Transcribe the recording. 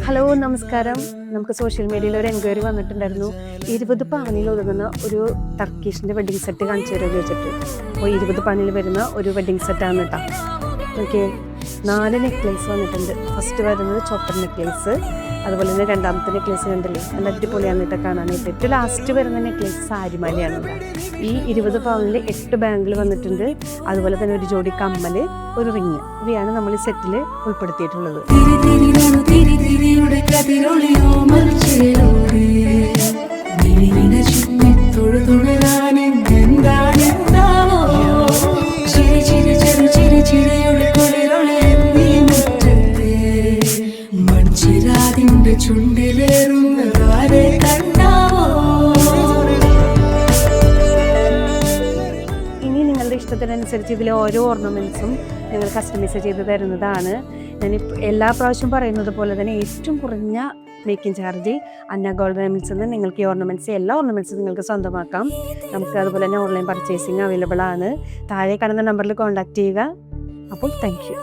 Hello നമസ്കാരം. നമുക്ക് social മീഡിയയിൽ ഒരു എൻക്വയറി വന്നിട്ടുണ്ടായിരുന്നു. 20 പവനിൽ ഒതുങ്ങുന്ന ഒരു ടർക്കിഷിൻ്റെ വെഡ്ഡിങ് സെറ്റ് കാണിച്ചു തരുമോ ചോദിച്ചിട്ട്. അപ്പോൾ 20 പവനിൽ വരുന്ന ഒരു വെഡ്ഡിങ് സെറ്റാണ് കേട്ടോ. ഓക്കെ, 4 നെക്ലേസ് വന്നിട്ടുണ്ട്. ഫസ്റ്റ് വരുന്നത് ചോപ്പർ നെക്ലേസ്, അതുപോലെ തന്നെ രണ്ടാമത്തെ നെക്ലേസ് കണ്ടില്ലേ, നല്ല അടിപൊളിയാണ് കേട്ടോ കാണാനായിട്ട്. ഏറ്റവും ലാസ്റ്റ് വരുന്ന നെക്ലേസ് സാരിമാലയാണ് കേട്ടോ. ഈ 20 പവനിൽ 8 ബാങ്കിൾ വന്നിട്ടുണ്ട്. അതുപോലെ തന്നെ ഒരു ജോഡി കമ്മൽ, ഒരു റിങ്, ഇവയാണ് നമ്മൾ ഈ സെറ്റിൽ ഉൾപ്പെടുത്തിയിട്ടുള്ളത്. ഇനി നിങ്ങളുടെ ഇഷ്ടത്തിനനുസരിച്ച് ഇതിലെ ഓരോ ഓർണമെൻറ്റ്സും നിങ്ങൾ കസ്റ്റമൈസ് ചെയ്ത് തരുന്നതാണ്. ഞാനിപ്പോൾ എല്ലാ പ്രാവശ്യം പറയുന്നത് പോലെ തന്നെ ഏറ്റവും കുറഞ്ഞ മേക്കിംഗ് ചാർജ് അന്ന ഗോൾഡ് ഡയമണ്ട്സിൽ നിന്ന് നിങ്ങൾക്ക് ഈ ഓർണമെൻറ്റ്സ്, എല്ലാ ഓർണമെൻറ്റ്സും നിങ്ങൾക്ക് സ്വന്തമാക്കാം. നമുക്ക് അതുപോലെ തന്നെ ഓൺലൈൻ പർച്ചേസിങ് അവൈലബിൾ ആണ്. താഴെ കാണുന്ന നമ്പറിൽ കോൺടാക്ട് ചെയ്യുക. അപ്പോൾ താങ്ക് യു.